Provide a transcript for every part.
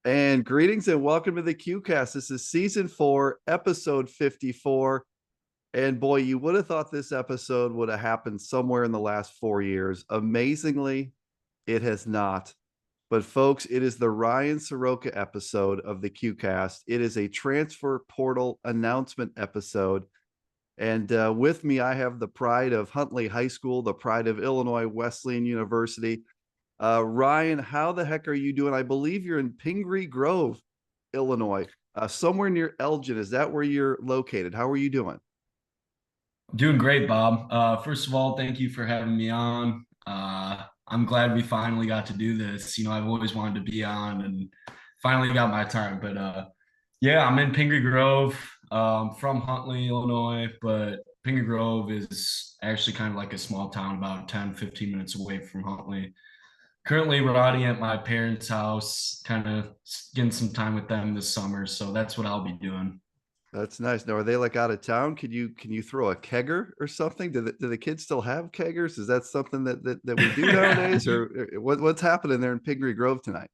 And greetings and welcome to the QCast. This is season 4, episode 54. And boy, you would have thought this episode would have happened somewhere in the last 4 years. Amazingly, it has not. But folks, it is the Ryan Sroka episode of the QCast. It is a transfer portal announcement episode. And with me, I have the pride of Huntley High School, the pride of Illinois Wesleyan University. Ryan, how the heck are you doing? I believe you're in Pingree Grove, Illinois, somewhere near Elgin. Is that where you're located? How are you doing? Doing great, Bob. First of all, thank you for having me on. I'm glad we finally got to do this. I've always wanted to be on and finally got my time. But yeah, I'm in Pingree Grove, from Huntley, Illinois, but Pingree Grove is actually kind of like a small town about 10, 15 minutes away from Huntley. Currently rotting at my parents' house, kind of getting some time with them this summer. So that's what I'll be doing. That's nice. Now, are they like out of town? Can you throw a kegger or something? Do the kids still have keggers? Is that something that we do nowadays, or what's happening there in Pingree Grove tonight?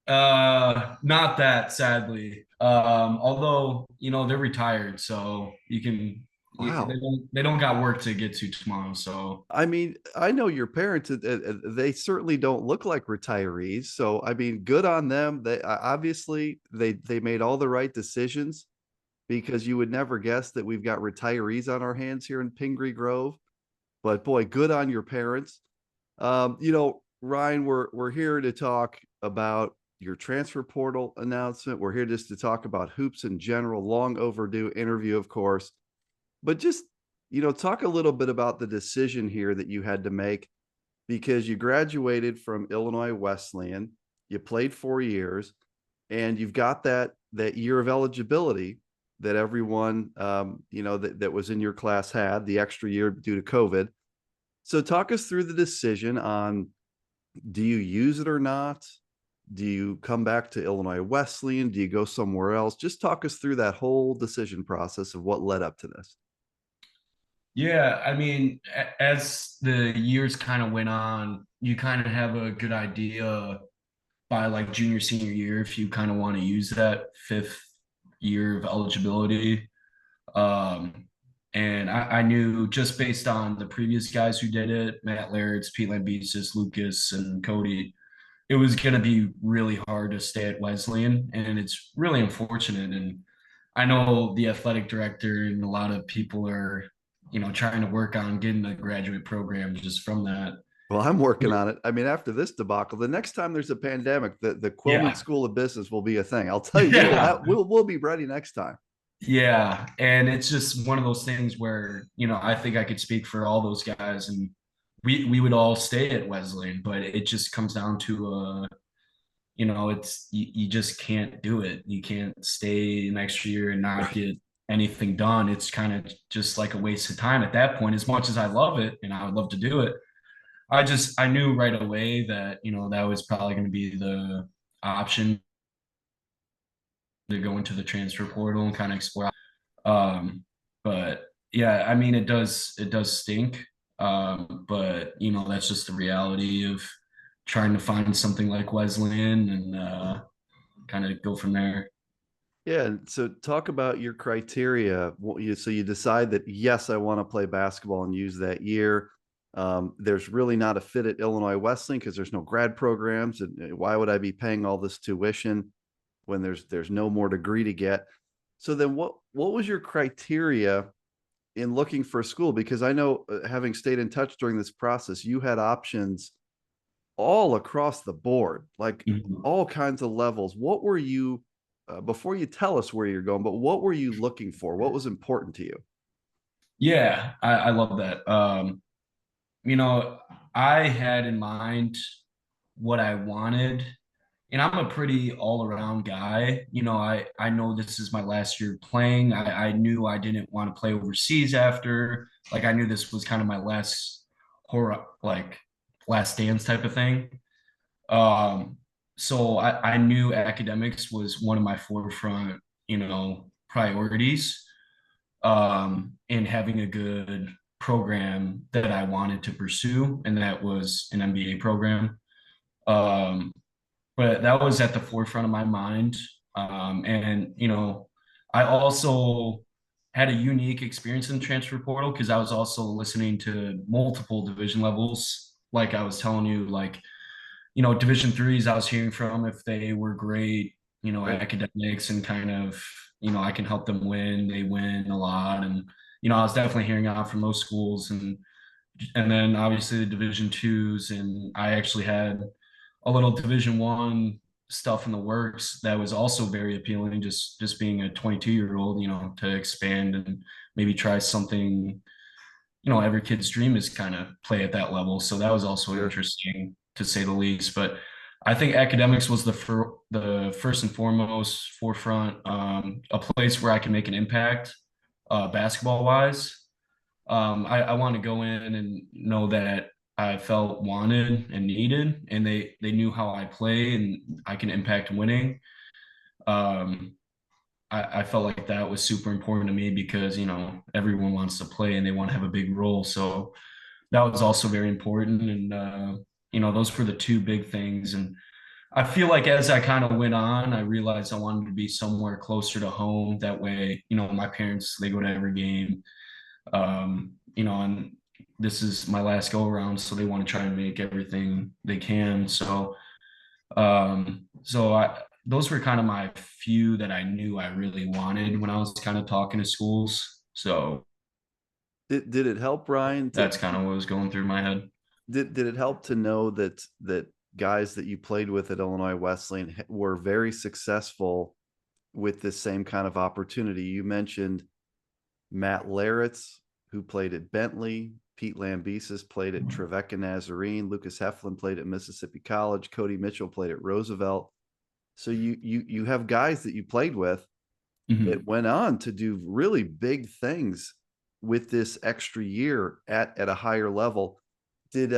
Not that, sadly. Although they're retired, so Wow. they don't got work to get to tomorrow. So I mean, I know your parents, they certainly don't look like retirees. So, I mean, good on them. They obviously they made all the right decisions because you would never guess that we've got retirees on our hands here in Pingree Grove. But boy, good on your parents. Ryan, we're here to talk about your transfer portal announcement. We're here just to talk about hoops in general, long overdue interview, of course. But just, talk a little bit about the decision here that you had to make because you graduated from Illinois Wesleyan, you played 4 years, and you've got that year of eligibility that everyone that was in your class had, the extra year due to COVID. So talk us through the decision on, do you use it or not? Do you come back to Illinois Wesleyan? Do you go somewhere else? Just talk us through that whole decision process of what led up to this. yeah, I mean, as the years kind of went on, you kind of have a good idea by like junior, senior year if you kind of want to use that fifth year of eligibility. Um, and I knew just based on the previous guys who did it, Matt Laird's, Pete Lambesis, Lucas, and Cody, it was going to be really hard to stay at Wesleyan, and it's really unfortunate. And I know the athletic director and a lot of people are, trying to work on getting a graduate program just from that. Well, I'm working on it. I mean, after this debacle, the next time there's a pandemic, the Quilman Yeah, School of Business will be a thing. I'll tell you, we will yeah, have we'll be ready next time. yeah. And it's just one of those things where, I think I could speak for all those guys, and we would all stay at Wesleyan, but it just comes down to it's you just can't do it. You can't stay an extra year and not Right. get anything done. It's kind of just like a waste of time at that point. As much as I love it and I would love to do it, I knew right away that that was probably going to be the option to go into the transfer portal and kind of explore. Um, but yeah, I mean it does stink. But that's just the reality of trying to find something like Wesleyan and kind of go from there. Yeah. And so talk about your criteria. So you decide that, yes, I want to play basketball and use that year. There's really not a fit at Illinois Wesleyan because there's no grad programs. And why would I be paying all this tuition when there's no more degree to get? So then what was your criteria in looking for a school? Because I know, having stayed in touch during this process, you had options all across the board, like Mhm. all kinds of levels. What were you, before you tell us where you're going, but what were you looking for? What was important to you? Yeah, I love that. You know, I had in mind what I wanted, and I'm a pretty all-around guy. I know this is my last year playing. I knew I didn't want to play overseas after. Like I knew this was kind of my last horror, like last dance type of thing. Um, so I knew academics was one of my forefront, priorities, and having a good program that I wanted to pursue, and that was an MBA program. Um, but that was at the forefront of my mind. And I also had a unique experience in transfer portal because I was also listening to multiple division levels. Like I was telling you, like Division threes, I was hearing from if they were great, Right. academics and kind of, I can help them win. They win a lot, and I was definitely hearing out from those schools, and then obviously the Division twos, and I actually had a little Division 1 stuff in the works that was also very appealing. Just being a 22-year old, to expand and maybe try something. Every kid's dream is kind of play at that level, so that was also Sure. interesting to say the least. But I think academics was the first and foremost forefront, a place where I can make an impact, basketball wise. I want to go in and know that I felt wanted and needed, and they knew how I play and I can impact winning. Um, I felt like that was super important to me because everyone wants to play and they want to have a big role. So that was also very important, and those were the two big things. And I feel like as I kind of went on, I realized I wanted to be somewhere closer to home. That way, my parents, they go to every game, and this is my last go around, so they want to try and make everything they can. So those were kind of my few that I knew I really wanted when I was kind of talking to schools. So Did it help, Ryan, to that's kind of what was going through my head. did it help to know that guys that you played with at Illinois Wesleyan were very successful with this same kind of opportunity? You mentioned Matt Laritz, who played at Bentley. Pete Lambesis played at Trevecca Nazarene. Lucas Heflin played at Mississippi College. Cody Mitchell played at Roosevelt. So you have guys that you played with that Mhm. went on to do really big things with this extra year at a higher level. Did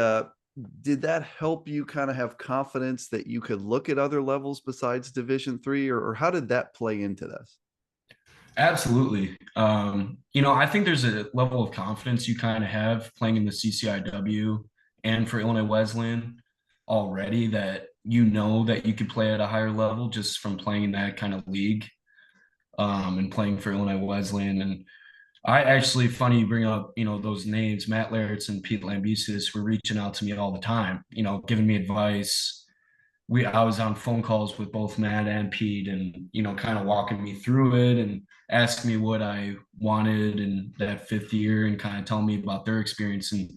did that help you kind of have confidence that you could look at other levels besides Division 3, or how did that play into this? Absolutely. I think there's a level of confidence you kind of have playing in the CCIW and for Illinois Wesleyan already that that you could play at a higher level just from playing in that kind of league, and playing for Illinois Wesleyan. And I actually, funny you bring up, those names, Matt Laritz and Pete Lambesis were reaching out to me all the time, giving me advice. I was on phone calls with both Matt and Pete, and kind of walking me through it and asking me what I wanted in that fifth year and kind of telling me about their experience. And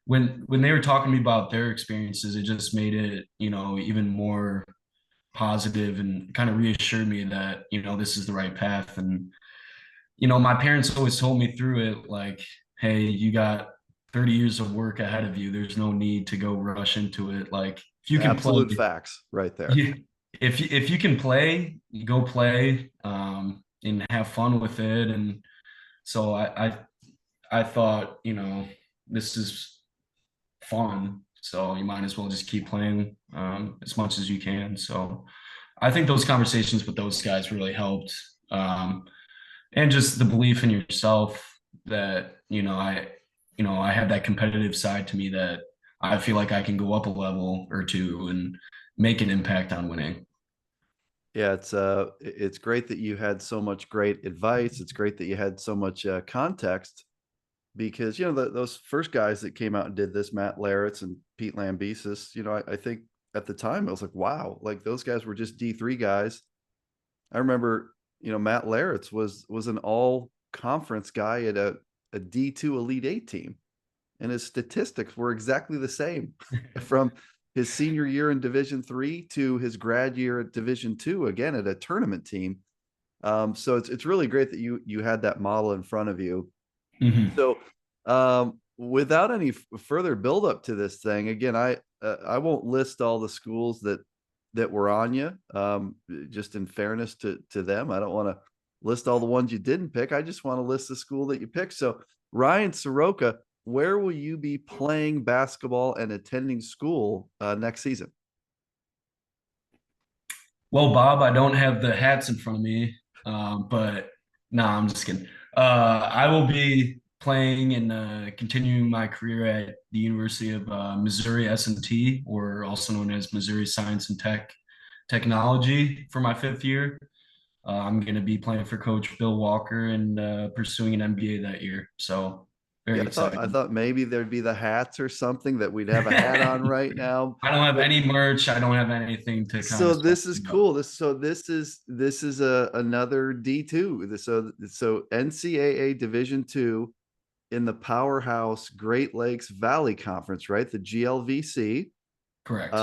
when they were talking to me about their experiences, it just made it, even more positive and kind of reassured me that, this is the right path. And my parents always told me through it, like, hey, you got 30 years of work ahead of you. There's no need to go rush into it. Like, if you can play, Absolute facts right there. you, if you can play, you go play, and have fun with it. And so I thought, this is fun. So you might as well just keep playing, as much as you can. So I think those conversations with those guys really helped. And just the belief in yourself that I have that competitive side to me that I feel like I can go up a level or two and make an impact on winning. Yeah, it's great that you had so much great advice. It's great that you had so much context because those first guys that came out and did this, Matt Laritz and Pete Lambesis, I think at the time I was like, wow, like those guys were just D3 guys. I remember, Matt Laritz was an all conference guy at a D2 Elite Eight team, and his statistics were exactly the same from his senior year in Division 3 to his grad year at Division 2, again at a tournament team. So it's really great that you had that model in front of you. Mhm. So without any further build up to this thing, again, I won't list all the schools that were on you. Just in fairness to them, I don't want to list all the ones you didn't pick. I just want to list the school that you picked. So Ryan Soroka, where will you be playing basketball and attending school next season? Well, Bob, I don't have the hats in front of me, but no, I'm just kidding. I will be playing and continuing my career at the University of Missouri S&T, or also known as Missouri Science and Tech. technology for my 5th year. I'm going to be playing for Coach Bill Walker and pursuing an MBA that year. So Yeah, very I excited. thought maybe there'd be the hats or something that we'd have a hat on right now. I don't have But any merch. I don't have anything to kind so of spice this is it up. cool. This is a another D2. So NCAA Division two in the powerhouse Great Lakes Valley Conference, right? The GLVC, Correct.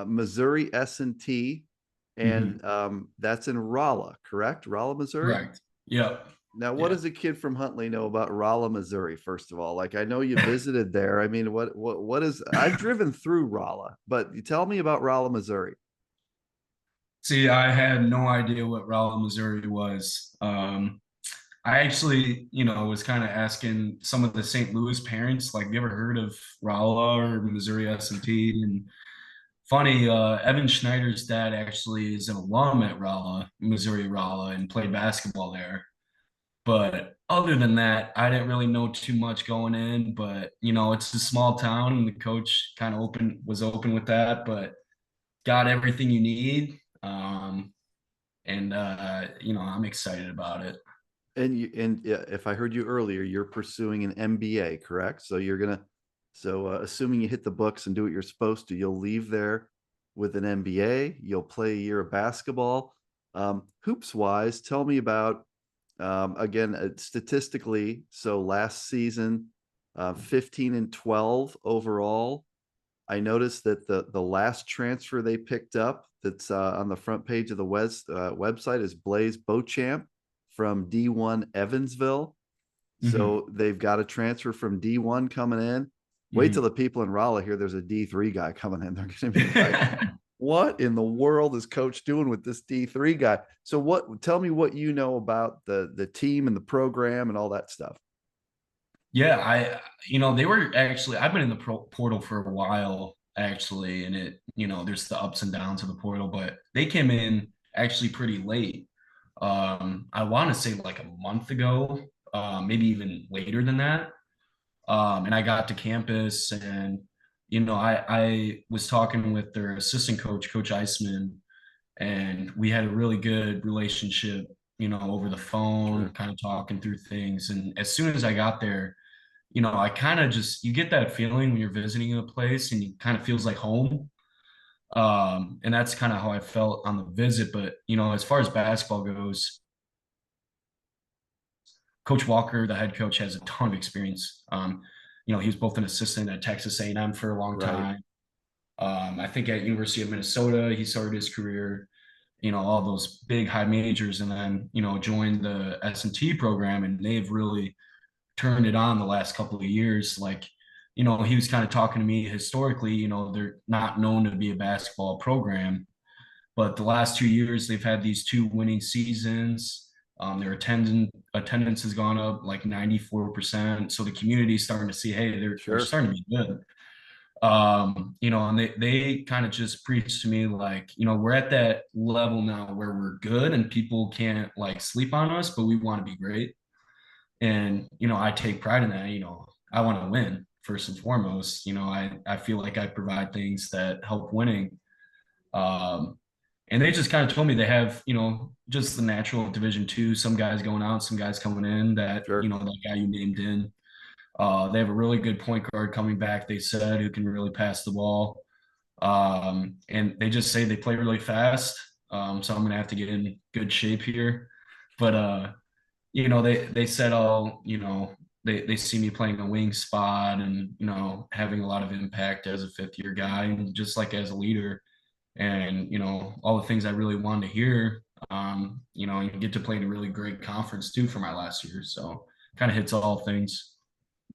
Missouri S&T, Hmm. and that's in Rolla, correct? Rolla, Missouri. Correct. Yep. Now, what Yeah. does a kid from Huntley know about Rolla, Missouri? First of all, like I know you visited there. I mean, what is? I've driven through Rolla, but you tell me about Rolla, Missouri. See, I had no idea what Rolla, Missouri was. I actually, was kind of asking some of the St. Louis parents, like, have you ever heard of Rolla or Missouri S&T? And funny, Evan Schneider's dad actually is an alum at Rolla, Missouri Rolla, and played basketball there. But other than that, I didn't really know too much going in. But it's a small town, and the coach kind of was open with that. But got everything you need, and I'm excited about it. And yeah, if I heard you earlier, you're pursuing an MBA, correct? So you're gonna, so assuming you hit the books and do what you're supposed to, you'll leave there with an MBA. You'll play a year of basketball. Hoops wise, tell me about again statistically. So last season, 15-12 overall. I noticed that the last transfer they picked up that's on the front page of the website is Blaze Beauchamp from D1 Evansville. Hmm. So they've got a transfer from D1 coming in. Wait till Hmm. the people in Raleigh hear there's a D3 guy coming in. They're going to be like, what in the world is coach doing with this D3 guy? So tell me what you know about the team and the program and all that stuff. Yeah, they were actually, I've been in the portal for a while, actually, and there's the ups and downs of the portal, but they came in actually pretty late. I want to say like a month ago, maybe even later than that. And I got to campus, and I was talking with their assistant coach, Coach Iceman, and we had a really good relationship, over the phone, Sure. kind of talking through things. And as soon as I got there, I kind of just, you get that feeling when you're visiting a place and it kind of feels like home. And that's kind of how I felt on the visit. But, as far as basketball goes, Coach Walker, the head coach, has a ton of experience. He was both an assistant at Texas A&M for a long Right. time. I think at University of Minnesota, he started his career, all those big high majors, and then, joined the S&T program, and they've really turned it on the last couple of years. Like, he was kind of talking to me historically, they're not known to be a basketball program, but the last 2 years they've had these two winning seasons. Their attendance has gone up like 94%. So the community's starting to see, hey, they're Sure. starting to be good. And they kind of just preach to me like, we're at that level now where we're good and people can't like sleep on us, but we want to be great. And I take pride in that. I want to win first and foremost. I feel like I provide things that help winning. um, and they just kind of told me they have just the natural Division 2, some guys going out, some guys coming in, that Sure. that guy you named in. They have a really good point guard coming back, they said, who can really pass the ball. And they just say they play really fast. So I'm gonna have to get in good shape here. But they said, oh, they see me playing a wing spot and having a lot of impact as a 5th year guy and just like as a leader, and all the things I really wanted to hear. And get to play in a really great conference too for my last year, so kind of hits all things.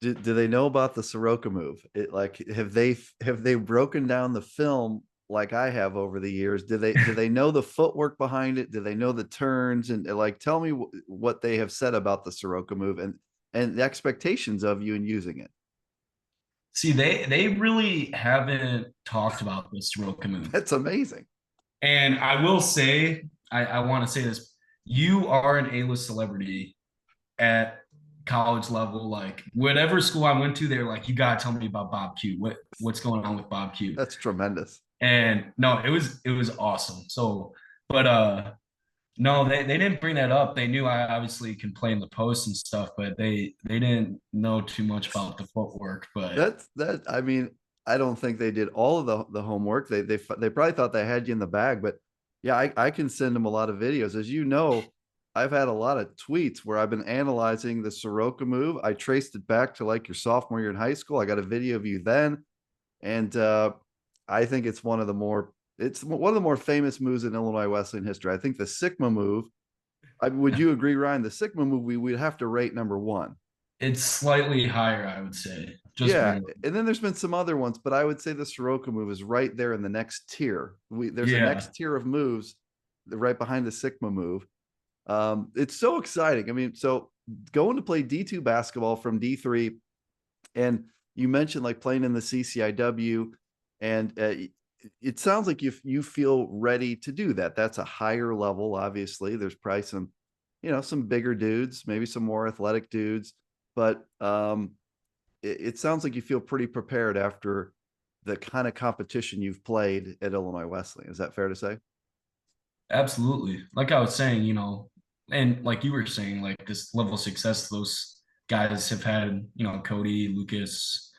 Do they know about the Sroka move? It like have they broken down the film like I have over the years? Do they know the footwork behind it? Do they know the turns and like tell me what they have said about the Sroka move and the expectations of you in using it? See, they really haven't talked about this Sroka Move. That's amazing. And I will say, I want to say this: you are an A-list celebrity at college level. Like whatever school I went to, they're like, you gotta tell me about Bob Q. What's going on with Bob Q? That's tremendous. And no, it was awesome. So, but no, they didn't bring that up. They knew I obviously can play in the post and stuff, but they didn't know too much about the footwork. But That. I mean, I don't think they did all of the homework. They probably thought they had you in the bag, but yeah, I can send them a lot of videos. As you know, I've had a lot of tweets where I've been analyzing the Soroka move. I traced it back to like your sophomore year in high school. I got a video of you then, and I think it's one of the more famous moves in Illinois Wesleyan history. I think the Sigma move. Would you agree, Ryan? The Sigma move we'd have to rate number one. it's slightly higher, I would say, just Yeah, barely. and then there's been some other ones, but I would say the Soroka move is right there in the next tier. There's a Yeah, next tier of moves right behind the Sigma move. It's so exciting. I mean, so going to play D2 basketball from D3, and you mentioned like playing in the CCIW, and it sounds like you feel ready to do that. That's a higher level. Obviously, there's probably some, some bigger dudes, maybe some more athletic dudes, but it sounds like you feel pretty prepared after the kind of competition you've played at Illinois Wesleyan. Is that fair to say? absolutely. Like I was saying, and like you were saying, like this level of success those guys have had, Cody, Lucas,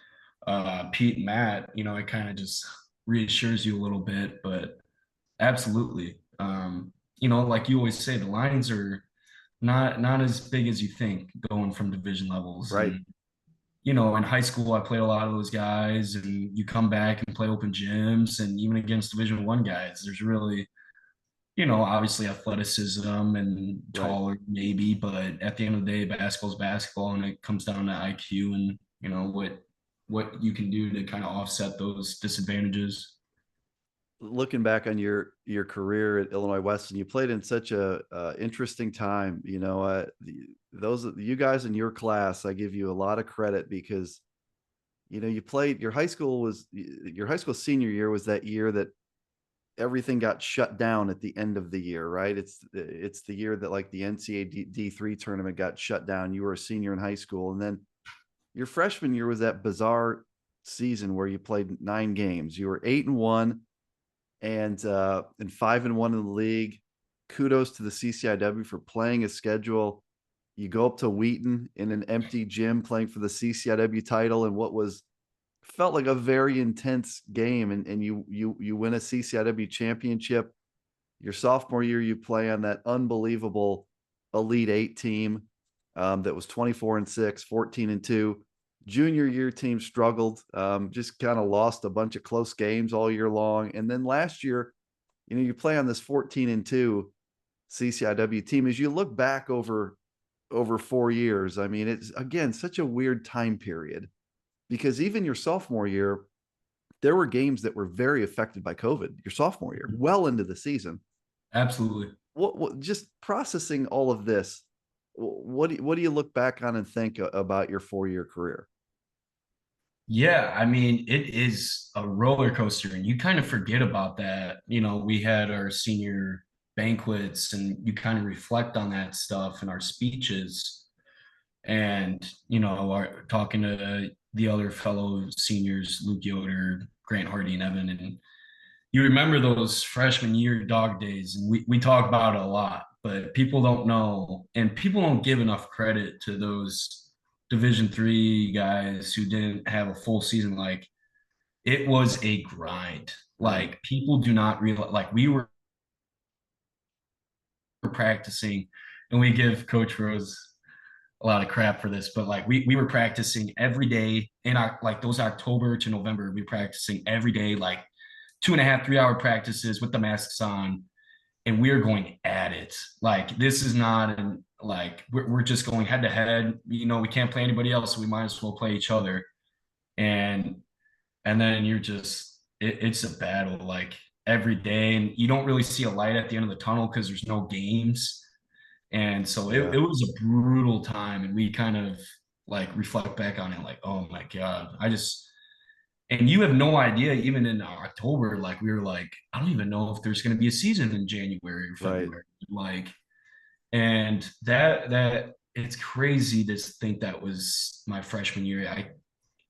Pete, and Matt, it kind of just reassures you a little bit, but absolutely. Like you always say, the lines are not as big as you think going from division levels. Right. And in high school, I played a lot of those guys, and you come back and play open gyms, and even against Division One guys, there's really, obviously athleticism and Right. taller maybe, but at the end of the day, basketball's basketball, and it comes down to IQ and what you can do to kind of offset those disadvantages. Looking back on your career at Illinois Wesleyan, you played in such a interesting time. Those you guys in your class, I give you a lot of credit because you played your high school senior year was that year that everything got shut down at the end of the year, right? It's the year that like the NCAA D3 tournament got shut down. You were a senior in high school, and then your freshman year was that bizarre season where you played 9 games. You were 8-1 and 5-1 in the league. Kudos to the CCIW for playing a schedule. You go up to Wheaton in an empty gym playing for the CCIW title and what was felt like a very intense game, and you win a CCIW championship. Your sophomore year, you play on that unbelievable Elite Eight team that was 24-6, 14-2. Junior year team struggled, just kind of lost a bunch of close games all year long. And then last year, you play on this 14-2 CCIW team. As you look back over 4 years, I mean, it's again such a weird time period because even your sophomore year, there were games that were very affected by COVID. Your sophomore year, well into the season. Absolutely. What just processing all of this? What do you look back on and think about your 4 year career? Yeah, I mean, it is a roller coaster, and you kind of forget about that. We had our senior banquets, and you kind of reflect on that stuff in our speeches, and our talking to the other fellow seniors, Luke Yoder, Grant Hardy, and Evan, and you remember those freshman year dog days, and we talk about it a lot, but people don't know, and people don't give enough credit to those Division III guys who didn't have a full season. Like it was a grind. Right. Like people do not realize. Like we were practicing, and we give Coach Rose a lot of crap for this, but like we were practicing every day in our like those October to November. We were practicing every day, like 2.5, 3 hour practices with the masks on, and we're going at it. Like this is not an like we're just going head to head. We can't play anybody else, so we might as well play each other. And then you're just it's a battle like every day, and you don't really see a light at the end of the tunnel because there's no games. And so it Yeah. was a brutal time, and we kind of like reflect back on it like, oh my God, and you have no idea, even in October, like we were like, I don't even know if there's going to be a season in January or Right. February. Like, and that it's crazy to think that was my freshman year.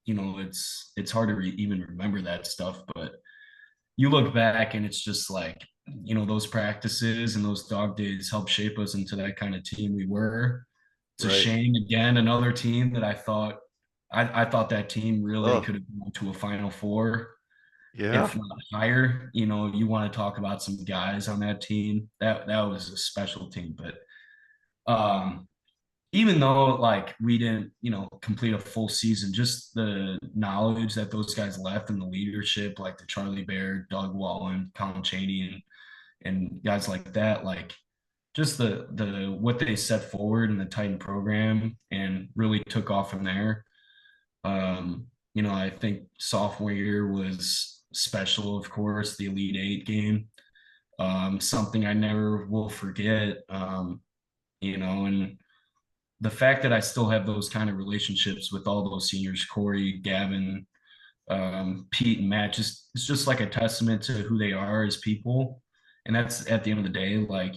It's hard to even remember that stuff, but you look back and it's just like, those practices and those dog days helped shape us into that kind of team we were. It's a Right. shame again, another team that I thought that team really Oh, could have gone to a Final Four, yeah. if not higher. You want to talk about some guys on that team. That was a special team. But even though like we didn't, complete a full season, just the knowledge that those guys left and the leadership, like the Charlie Bear, Doug Wallen, Colin Chaney, and guys like that, like just the what they set forward in the Titan program and really took off from there. I think sophomore year was special, of course, the Elite Eight game. Something I never will forget. And the fact that I still have those kind of relationships with all those seniors, Corey, Gavin, Pete, and Matt, it's just like a testament to who they are as people. And that's at the end of the day, like,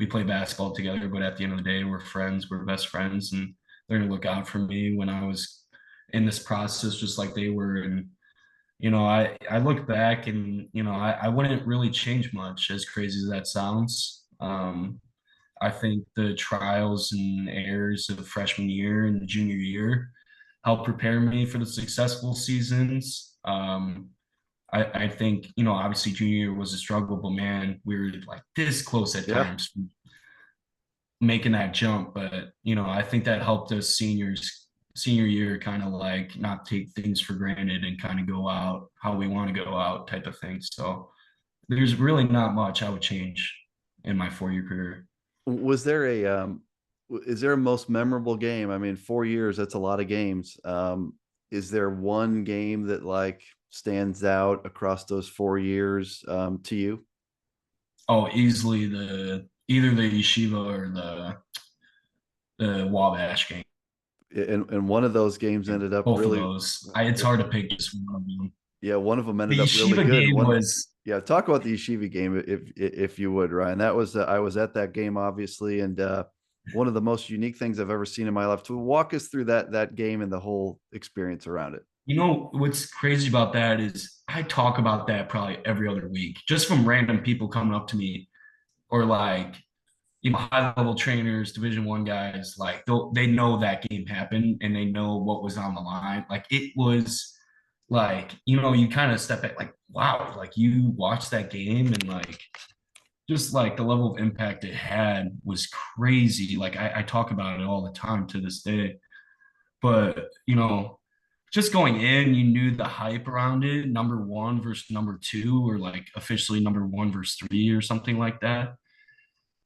we play basketball together, but at the end of the day, we're friends, we're best friends, and they're gonna look out for me when I was in this process, just like they were. And I look back and I wouldn't really change much, as crazy as that sounds. I think the trials and errors of freshman year and junior year helped prepare me for the successful seasons. I think, obviously junior year was a struggle, but man, we were like this close at Yeah. times from making that jump. But, I think that helped us senior year kind of like not take things for granted and kind of go out how we want to go out type of thing. So there's really not much I would change in my 4 year career. Was there a is there a most memorable game? I mean, 4 years, that's a lot of games. Is there one game that like stands out across those 4 years to you? Oh, easily either the Yeshiva or the Wabash game. And one of those games ended up Both of really, those. It's hard to pick just one of them. yeah, one of them ended The up really Yeshiva good. game One, was yeah, talk about the Yeshiva game if you would, Ryan. That was I was at that game obviously, and one of the most unique things I've ever seen in my life. To walk us through that game and the whole experience around it. what's crazy about that is I talk about that probably every other week, just from random people coming up to me or like high level trainers, Division 1 guys, like they know that game happened and they know what was on the line. Like it was like, you kind of step back like, wow, like you watched that game and like just like the level of impact it had was crazy. Like I talk about it all the time to this day. But just going in, you knew the hype around it, number one versus number two, or like officially number one versus three or something like that.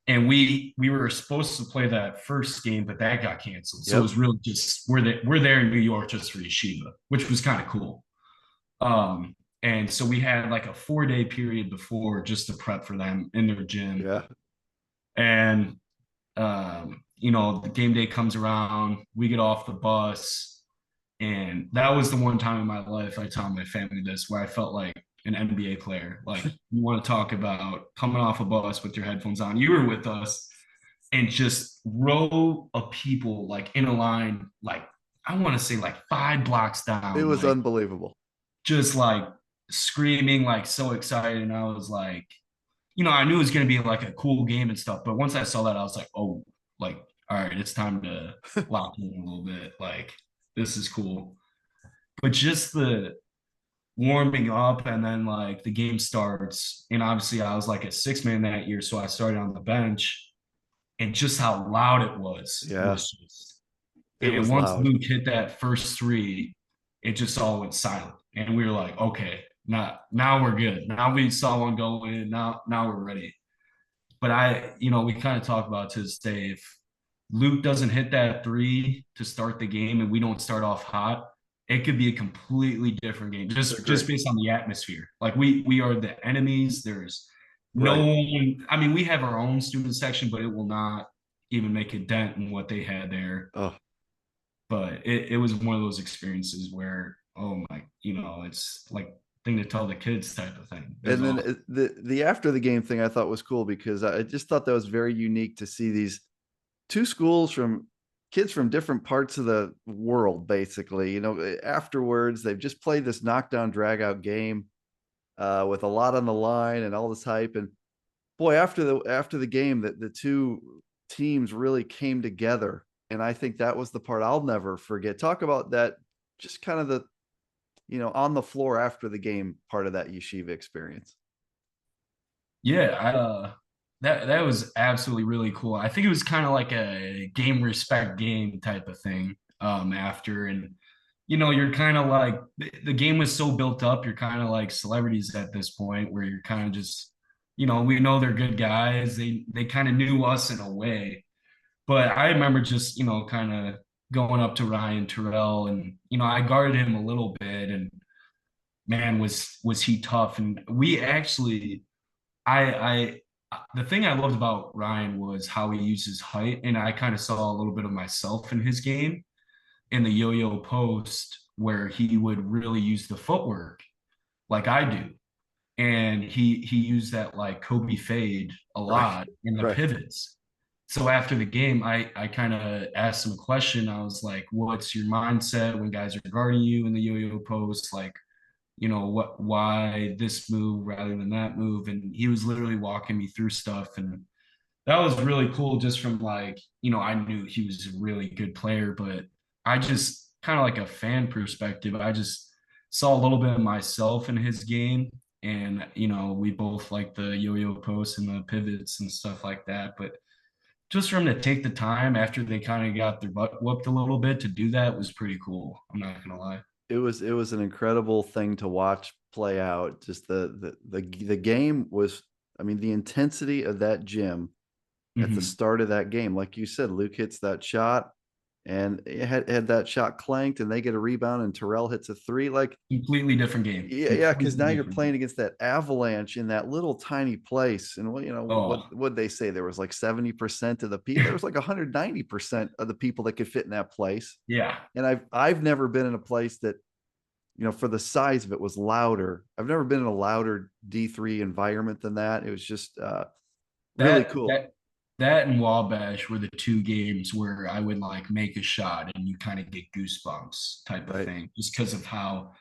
And we were supposed to play that first game, but that got canceled. So it was Yep. really just we're there in New York just for Yeshiva, which was kind of cool. And so we had like a 4 day period before just to prep for them in their gym. Yeah. And the game day comes around, we get off the bus, and that was the one time in my life I tell my family this where I felt like an NBA player. Like you want to talk about coming off a bus with your headphones on. You were with us and just row of people like in a line, like I want to say like 5 blocks It down, was like unbelievable. just like screaming, like so excited. And I was like, I knew it was going to be like a cool game and stuff. But once I saw that, I was like, oh, like, all right, it's time to lock in a little bit. Like, this is cool. But just the warming up and then like the game starts. And obviously, I was like a 6 man that year. So I started on the bench. And just how loud it Yeah. was just. It And was once loud. Luke hit that first three, it just all went silent. And we were like, okay, now we're good. Now we saw one go in. Now we're ready. But we kind of talk about to this day, if Luke doesn't hit that three to start the game and we don't start off hot, it could be a completely different game. Just Agree. based on the atmosphere. Like we are the enemies. There's no Right. one. I mean, we have our own student section, but it will not even make a dent in what they had there. Oh, But it was one of those experiences where, oh my, it's like thing to tell the kids type of thing. It was and then awesome. the after the game thing I thought was cool because I just thought that was very unique to see these two schools from kids from different parts of the world, basically. Afterwards, they've just played this knockdown, drag out game. with a lot on the line and all this hype. And boy, after the game, that the two teams really came together, and I think that was the part I'll never forget. Talk about that, just kind of the on the floor after the game part of that Yeshiva experience. Yeah, that was absolutely really cool. I think it was kind of like a game respect game type of thing after. And you're kind of like the game was so built up, you're kind of like celebrities at this point where you're kind of just we know they're good guys. They kind of knew us in a way. But I remember just kind of going up to Ryan Terrell, and I guarded him a little bit, and man, was he tough. And we actually I the thing I loved about Ryan was how he used his height, and I kind of saw a little bit of myself in his game in the yo-yo post where he would really use the footwork like I do. And he used that like Kobe fade a Right. lot in the Right. pivots. So after the game, I kind of asked him a question. I was like, "What's your mindset when guys are guarding you in the yo-yo post? Like, why this move rather than that move?" And he was literally walking me through stuff, and that was really cool. Just from like, I knew he was a really good player, but I just kind of like a fan perspective, I just saw a little bit of myself in his game. And we both like the yo-yo posts and the pivots and stuff like that. But just for him to take the time after they kind of got their butt whooped a little bit to do that was pretty cool. I'm not gonna lie. It was an incredible thing to watch play out. Just the game was, I mean, the intensity of that gym at the Mhm. start of that game, like you said, Luke hits that shot, and it had that shot clanked, and they get a rebound, and Terrell hits a three. Like, Completely different game. yeah, because Completely now you're different playing game. against that avalanche in that little tiny place. And Oh, what they say, there was like 70% of the people, there was like 190% of the people that could fit in that place. yeah. And I've never been in a place that, for the size of it, was louder. I've never been in a louder D3 environment than that. It was just really That cool. that that and Wabash were the two games where I would like make a shot and you kind of get goosebumps type of Right. thing, just because of how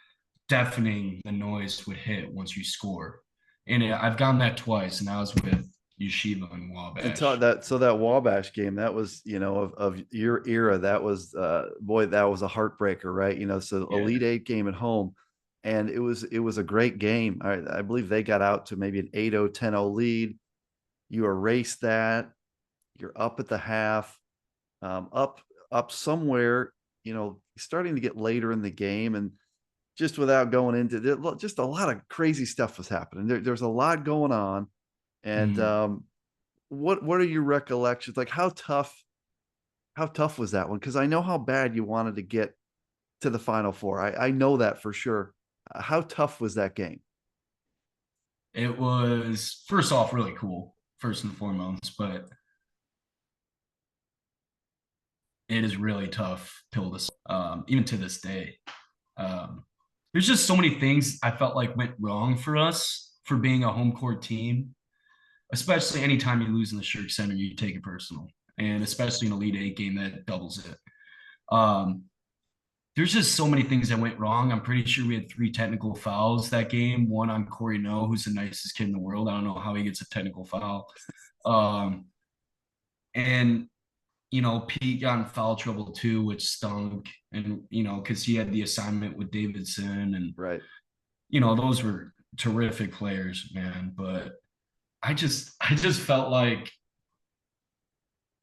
deafening the noise would hit once you score. And I've gotten that twice, and I was with Yeshiva and And Wabash. that Wabash game, that was, of your era, that was boy, that was a heartbreaker, right? So Yeah, Elite Eight game at home. And it was a great game. I believe they got out to maybe an 8-0, 10-0 lead. You erase that, you're up at the half, up somewhere, starting to get later in the game. And just without going into it, just a lot of crazy stuff was happening. There's a lot going on. And mhm. what are your recollections? Like, how tough was that one? Because I know how bad you wanted to get to the Final Four. I know that for sure. How tough was that game? It was first off really cool, first and foremost, but it is really tough pill to even to this day. Um, there's just so many things I felt like went wrong for us for being a home court team, especially anytime you lose in the Shirk Center, you take it personal, and especially an Elite Eight game that doubles it. Um, there's just so many things that went wrong. I'm pretty sure we had three technical fouls that game. One on Corey No, who's the nicest kid in the world. I don't know how he gets a technical foul. Um, and Pete got in foul trouble too, which stunk. And because he had the assignment with Davidson, and Right. those were terrific players, man. But I just felt like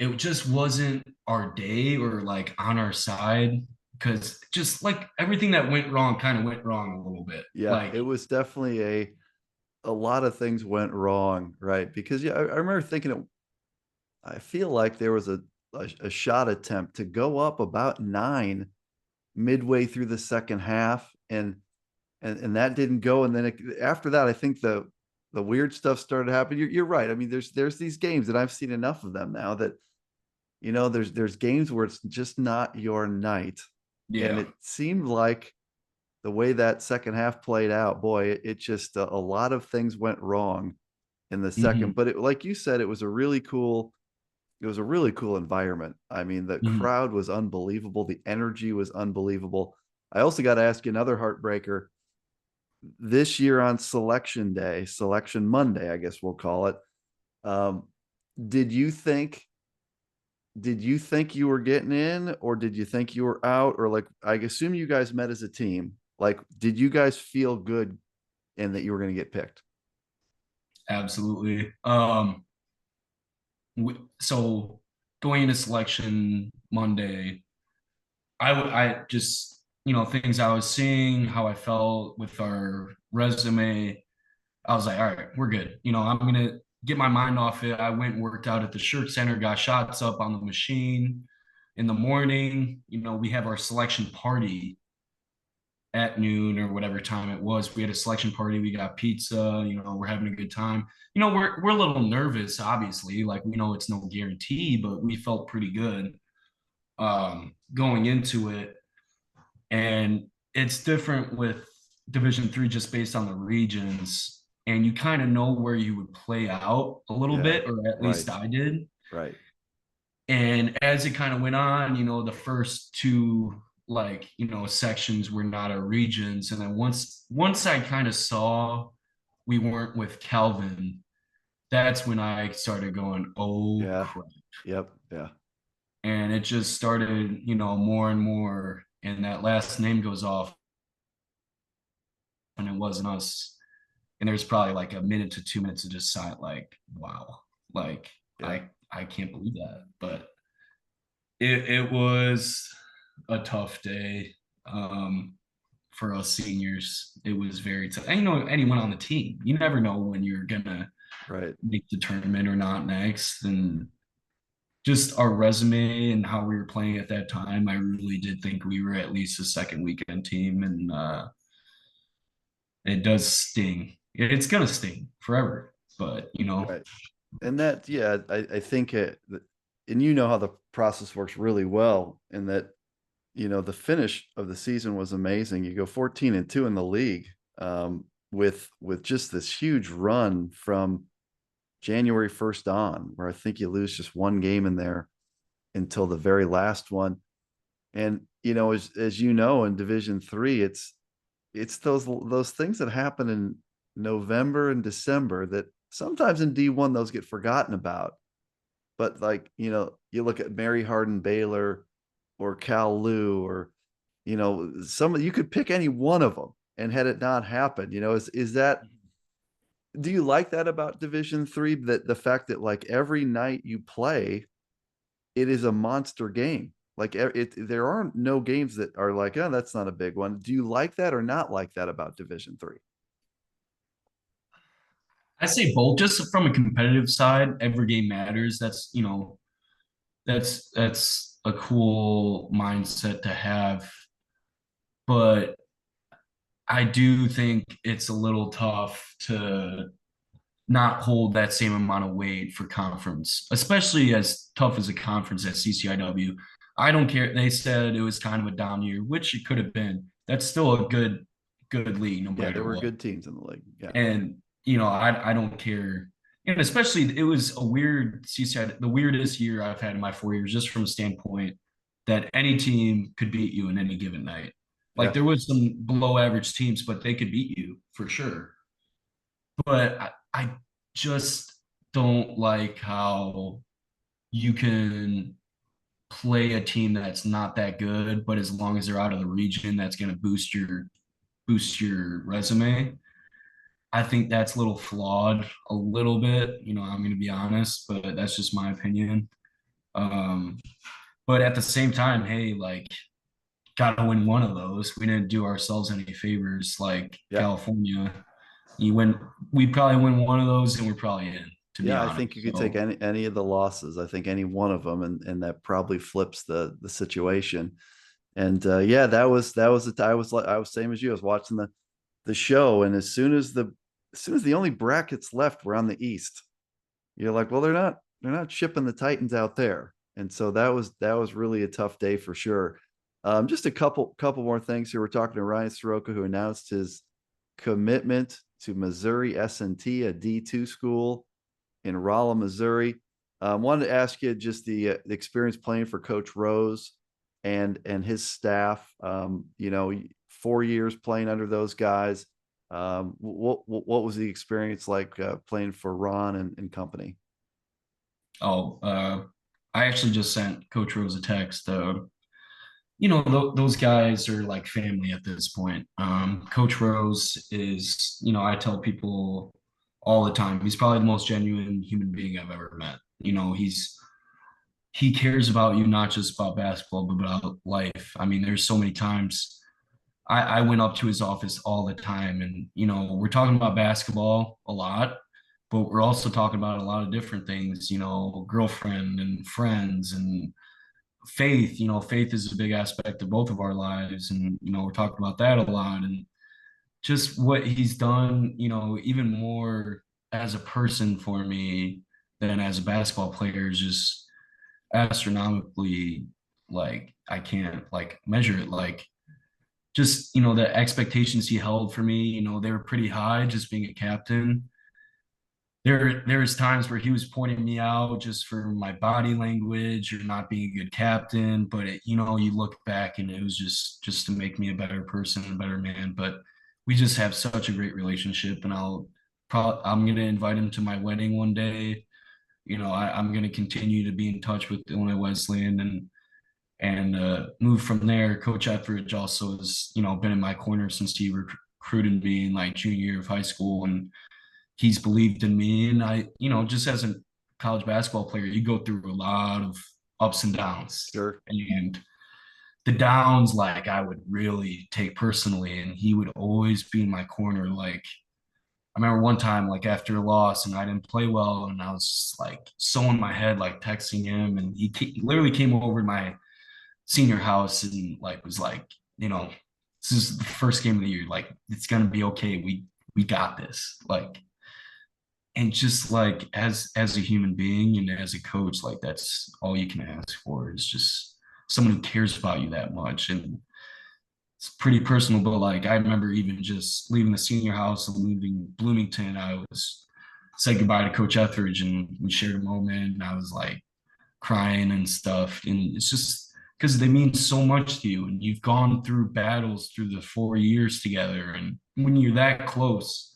it just wasn't our day or like on our side, because just like everything that went wrong kind of went wrong a little bit. Yeah, Like, it was definitely a lot of things went wrong, right? Because yeah, I remember thinking I feel like there was a shot attempt to go up about 9 midway through the second half, and that didn't go. And then after that, I think the weird stuff started happening. You're right. I mean, there's these games, and I've seen enough of them now that there's games where it's just not your night. And yeah. it seemed like the way that second half played out, boy, it just a lot of things went wrong in the second. Hmm. But like you said, it was a really cool environment. I mean, the Hmm. crowd was unbelievable. The energy was unbelievable. I also got to ask you another heartbreaker. this year on selection day, selection Monday, I guess we'll call it. Um, did you think you were getting in, or did you think you were out? Or like, I assume you guys met as a team. Like, did you guys feel good and that you were going to get picked? Absolutely. So going into selection Monday, I just, things I was seeing, how I felt with our resume. I was like, all right, we're good. I'm gonna get my mind off it. I went and worked out at the shirt center, got shots up on the machine in the morning. We have our selection party at noon or whatever time it was. We had a selection party. We got pizza. We're having a good time. We're a little nervous, obviously. Like we know it's no guarantee, but we felt pretty good going into it. And it's different with Division 3 just based on the regions, and you kind of know where you would play out a little Yeah, bit, or at least right, I did. right. And as it kind of went on, the first two sections were not our regions, and then once I kind of saw we weren't with Calvin, that's when I started going, oh Yeah, crap. yep, yeah, And it just started, more and more, and that last name goes off, and it wasn't us. And there's probably like a minute to 2 minutes of just silent, like, wow, like yeah, I can't believe that. But it was a tough day for us seniors. It was very tough. And anyone on the team, you never know when you're gonna right. make the tournament or not next. And just our resume and how we were playing at that time, I really did think we were at least a second weekend team, and it does sting. It's gonna sting forever, but Right. And that, yeah, I think and you know how the process works really well, and that, the finish of the season was amazing. You go 14-2 in the league, with just this huge run from January 1st on, where I think you lose just one game in there until the very last one. And, as you know, in Division 3, it's those things that happen in November and December that sometimes in D1 those get forgotten about. But like, you look at Mary Hardin Baylor or Cal Lou, or, you could pick any one of them, and had it not happened, is that, do you like that about Division 3, that the fact that like every night you play, it is a monster game. Like there aren't no games that are like, oh, that's not a big one. Do you like that or not like that about Division 3? I say both. Just from a competitive side, every game matters. That's a cool mindset to have. But I do think it's a little tough to not hold that same amount of weight for conference, especially as tough as a conference at CCIW. I don't care. They said it was kind of a down year, which it could have been. That's still a good league, no Yeah, there matter were what. good teams in the league. Yeah. And I don't care. And especially it was a weird CCI, the weirdest year I've had in my 4 years, just from a standpoint that any team could beat you in any given night. Like Yeah. there was some below average teams, but they could beat you for sure. But I just don't like how you can play a team that's not that good, but as long as they're out of the region, that's going to boost your resume. I think that's a little flawed, a little bit. I'm going to be honest, but that's just my opinion. Um, but at the same time, hey, like, gotta win one of those. We didn't do ourselves any favors, like Yeah. California. You win, we probably win one of those, and we're probably in. To be Yeah, I honest, think you could take so any of the losses. I think any one of them, and that probably flips the situation. And yeah, that was I was like, I was same as you. I was watching the show, and as soon as the only brackets left were on the East, you're like, well, they're not shipping the Titans out there. And so that was really a tough day for sure. Just a couple more things here. We're talking to Ryan Sroka, who announced his commitment to Missouri S&T, a D2 school in Rolla, Missouri. Wanted to ask you just the experience playing for Coach Rose and his staff. 4 years playing under those guys. What was the experience like playing for Ron and company? Oh, I actually just sent Coach Rose a text. Those guys are like family at this point. Coach Rose is, I tell people all the time, he's probably the most genuine human being I've ever met. He cares about you, not just about basketball, but about life. I mean, there's so many times I went up to his office all the time, and we're talking about basketball a lot, but we're also talking about a lot of different things, girlfriend and friends and faith. Faith is a big aspect of both of our lives, and we're talking about that a lot, and just what he's done, even more as a person for me than as a basketball player is just astronomically, like I can't like measure it. Like just the expectations he held for me, they were pretty high just being a captain. There's times where he was pointing me out just for my body language or not being a good captain, but you look back and it was just to make me a better person, a better man. But we just have such a great relationship, and I'm gonna invite him to my wedding one day. I'm gonna continue to be in touch with Illinois Wesleyan and move from there. Coach Etheridge also has been in my corner since he recruited me in like junior year of high school, and he's believed in me. And I, just as a college basketball player, you go through a lot of ups and downs. Sure. And the downs, like I would really take personally, and he would always be in my corner. Like I remember one time, like after a loss, and I didn't play well, and I was just, like so in my head, like texting him, and he literally came over to my senior house and like was like, this is the first game of the year. Like it's gonna be okay. We got this. Like and just like as a human being and as a coach, like that's all you can ask for is just someone who cares about you that much. And it's pretty personal, but like I remember even just leaving the senior house and leaving Bloomington, I was said goodbye to Coach Etheridge and we shared a moment and I was like crying and stuff. And it's just because they mean so much to you and you've gone through battles through the 4 years together. And when you're that close,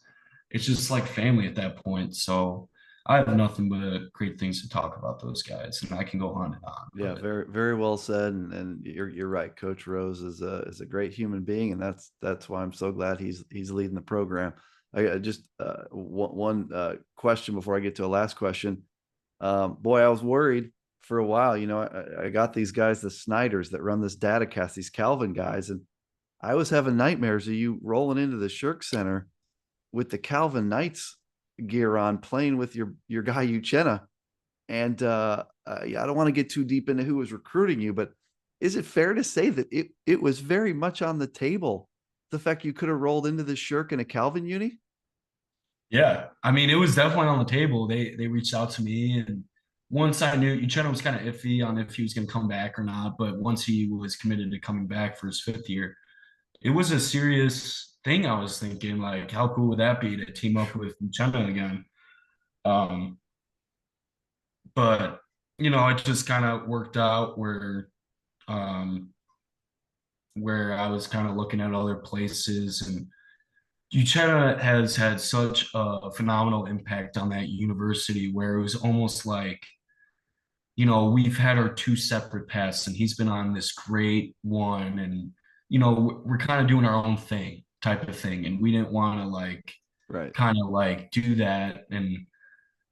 it's just like family at that point. So I have nothing but great things to talk about those guys, and I can go on and on. Yeah, But very very well said, and you're right. Coach Rose is a great human being, and that's why I'm so glad he's leading the program. I just one question before I get to a last question. Boy, I was worried for a while. I got these guys, the Snyders, that run this data cast, these Calvin guys, and I was having nightmares of you rolling into the Shirk Center with the Calvin Knights gear on, playing with your guy Uchenna. And yeah, I don't want to get too deep into who was recruiting you, but is it fair to say that it was very much on the table, the fact you could have rolled into the Shirk in a Calvin uni? yeah, I mean, it was definitely on the table. They reached out to me, and once I knew Uchenna was kind of iffy on if he was going to come back or not, but once he was committed to coming back for his fifth year, it was a serious thing. I was thinking, like, how cool would that be to team up with Uchenna again? Um, but it just kind of worked out um, where I was kind of looking at other places, and Uchenna has had such a phenomenal impact on that university where it was almost like, we've had our two separate paths and he's been on this great one. And, we're kind of doing our own thing type of thing. And we didn't want to like Right. kind of like do that.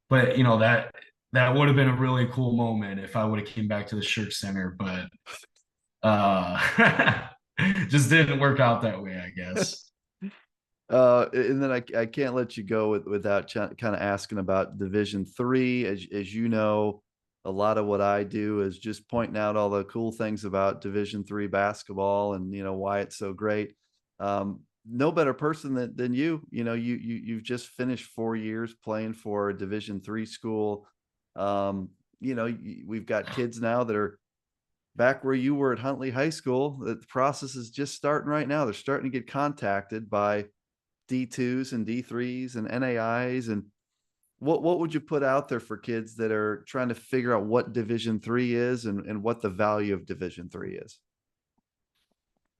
But, that would have been a really cool moment if I would have came back to the Shirk Center. But uh, just didn't work out that way, I guess. And then I can't let you go without kind of asking about Division 3. As you know, a lot of what I do is just pointing out all the cool things about Division 3 basketball and why it's so great. No better person than you. You've just finished 4 years playing for a Division 3 school. We've got kids now that are back where you were at Huntley High School. The process is just starting right now. They're starting to get contacted by D2s and D3s and NAIs. And what would you put out there for kids that are trying to figure out what Division 3 is and what the value of Division 3 is?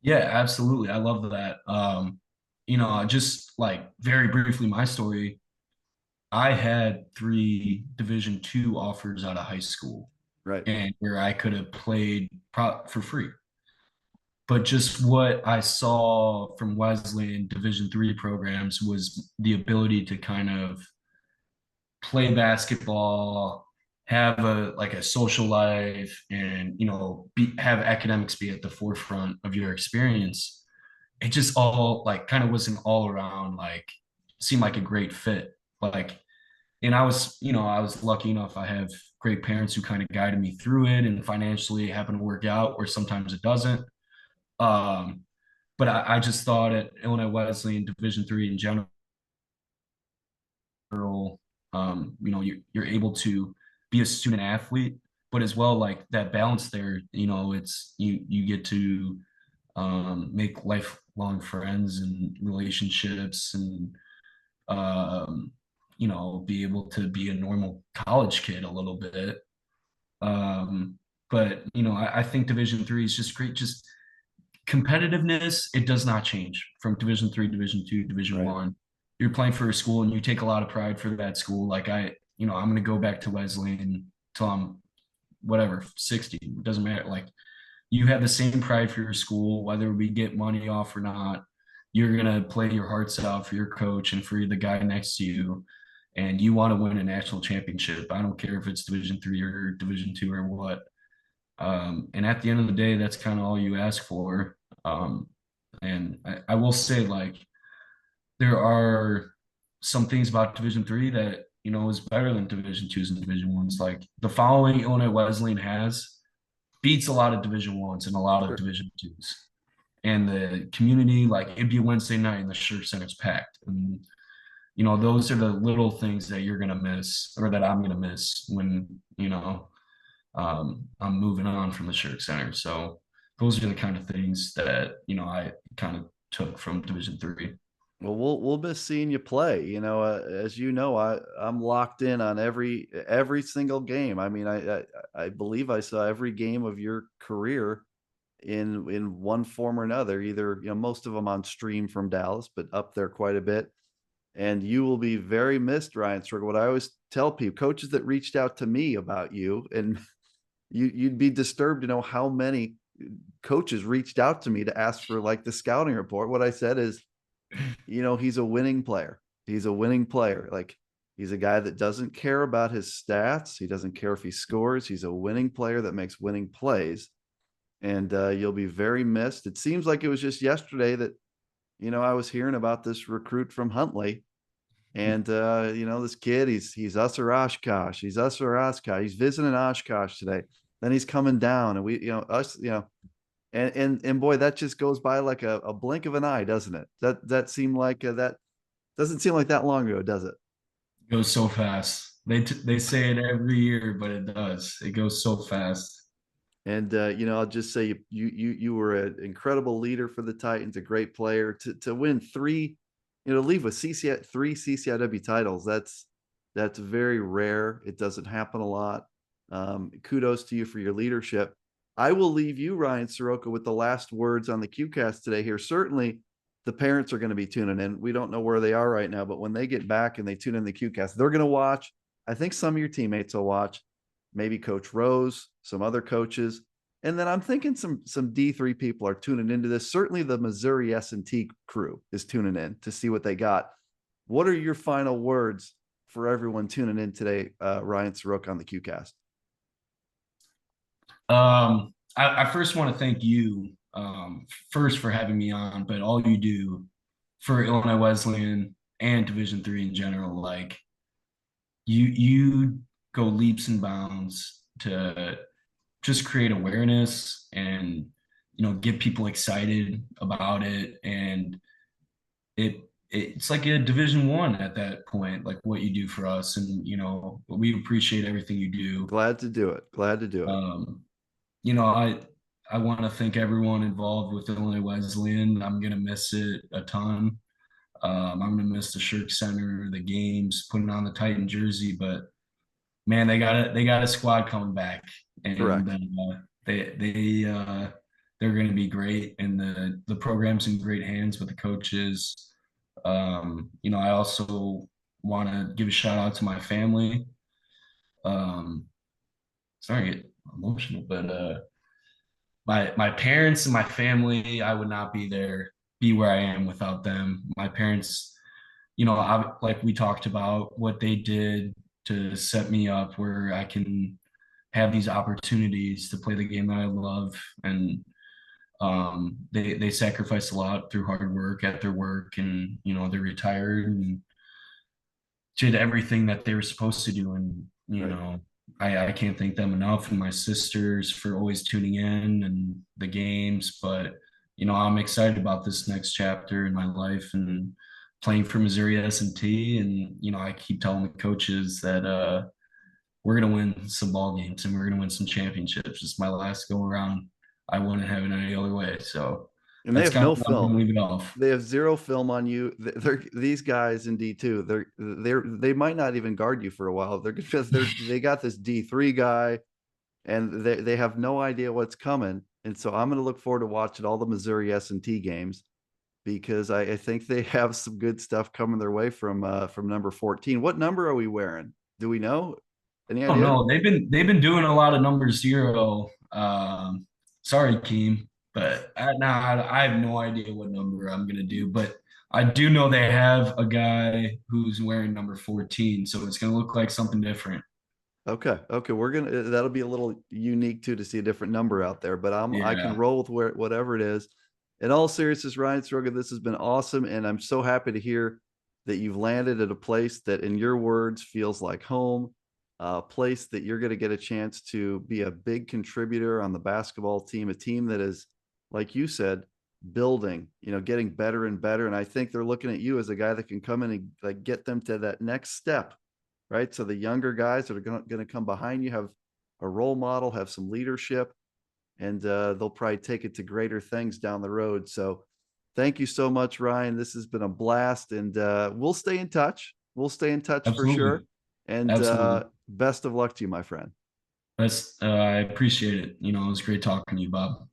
Yeah, absolutely. I love that. just like very briefly, my story, I had three Division II offers out of high school, Right. and where I could have played for free. But just what I saw from Wesleyan Division III programs was the ability to kind of play basketball, have a social life, and have academics be at the forefront of your experience. It just all like kind of was an all around like seemed like a great fit. Like, and I was lucky enough. I have great parents who kind of guided me through it, and financially it happened to work out, or sometimes it doesn't. Um, but I just thought at Illinois Wesleyan Division III in general, you're able to be a student athlete, but as well like that balance there. It's you get to make lifelong friends and relationships, and be able to be a normal college kid a little bit. Um, but I think Division III is just great. Just competitiveness, it does not change from Division III, Division II, Division Right. One. You're playing for a school and you take a lot of pride for that school. Like I'm going to go back to Wesleyan until I'm whatever 60. It doesn't matter. Like you have the same pride for your school, whether we get money off or not. You're gonna play your hearts out for your coach and for the guy next to you, and you want to win a national championship. I don't care if it's Division III or Division II or what. And at the end of the day, that's kind of all you ask for. And I will say, like, there are some things about Division III that is better than Division IIs and Division Is. Like the following Illinois Wesleyan has beats a lot of Division Is and a lot of Sure. Division IIs. And the community, like it'd be a Wednesday night and the Sure Center's packed. And those are the little things that you're gonna miss, or that I'm gonna miss when I'm moving on from the Sure Center. So those are the kind of things that I kind of took from Division III. Well, we'll miss seeing you play. As you know, I'm locked in on every single game. I mean, I believe I saw every game of your career in one form or another. Either most of them on stream from Dallas, but up there quite a bit. And you will be very missed, Ryan Sroka. What I always tell people, coaches that reached out to me about you, and you'd be disturbed to know how many coaches reached out to me to ask for like the scouting report. What I said is, he's a winning player. He's a winning player. Like he's a guy that doesn't care about his stats. He doesn't care if he scores. He's a winning player that makes winning plays. And you'll be very missed. It seems like it was just yesterday that, I was hearing about this recruit from Huntley. And this kid, he's Usser Oshkosh. He's Usser Oshkosh. He's visiting Oshkosh today. Then he's coming down, and we, us, and boy, that just goes by like a blink of an eye, doesn't it? That seemed like that doesn't seem like that long ago, does it? It goes so fast. They say it every year, but it does. It goes so fast. And I'll just say you were an incredible leader for the Titans, a great player to win three, to leave with three CCIW titles. That's very rare. It doesn't happen a lot. Kudos to you for your leadership. I will leave you, Ryan Sroka, with the last words on the QCast today here. Certainly, the parents are going to be tuning in. We don't know where they are right now, but when they get back and they tune in the QCast, they're going to watch. I think some of your teammates will watch, maybe Coach Rose, some other coaches. And then I'm thinking some D3 people are tuning into this. Certainly the Missouri S&T crew is tuning in to see what they got. What are your final words for everyone tuning in today, Ryan Sroka on the QCast? I first want to thank you first for having me on, but all you do for Illinois Wesleyan and Division III in general, like you go leaps and bounds to just create awareness and get people excited about it, and it's like a Division I at that point, like what you do for us, and we appreciate everything you do. Glad to do it. Glad to do it. um you know I want to thank everyone involved with Illinois Wesleyan. I'm gonna miss it a ton. I'm gonna miss the Shirk Center, the games, putting on the Titan jersey, but man, they got a squad coming back, and Correct. they're going to be great, and the program's in great hands with the coaches. I also want to give a shout out to my family. Um, Sorry to get emotional, but my parents and my family, I would not be where I am without them. My parents, like we talked about, what they did to set me up where I can have these opportunities to play the game that I love, and they sacrifice a lot through hard work at their work, and they're retired and did everything that they were supposed to do, and Right. I can't thank them enough, and my sisters for always tuning in and the games. But I'm excited about this next chapter in my life and playing for Missouri S&T, and I keep telling the coaches that we're gonna win some ball games and we're gonna win some championships. It's my last go around. I wouldn't have it any other way. So And they that's have kind of no what I'm gonna film. leave it off. They have zero film on you. They're these guys in D2. They might not even guard you for a while. They're because they got this D3 guy, and they have no idea what's coming. And so I'm going to look forward to watching all the Missouri S&T games because I think they have some good stuff coming their way from number 14. What number are we wearing? Do we know? Any Oh idea? no, they've been doing a lot of number zero. Sorry, Keem, but I have no idea what number I'm gonna do. But I do know they have a guy who's wearing number 14, so it's gonna look like something different. Okay. Okay. We're gonna that'll be a little unique too to see a different number out there, but I can Yeah. roll with whatever it is. In all seriousness, Ryan Sroka, this has been awesome, and I'm so happy to hear that you've landed at a place that, in your words, feels like home, a place that you're going to get a chance to be a big contributor on the basketball team, a team that is, like you said, building, getting better and better. And I think they're looking at you as a guy that can come in and like get them to that next step, right? So the younger guys that are going to come behind you have a role model, have some leadership, and they'll probably take it to greater things down the road. So thank you so much, Ryan. This has been a blast, and we'll stay in touch. We'll stay in touch for sure. Absolutely. And Absolutely. best of luck to you, my friend. I appreciate it. It was great talking to you, Bob.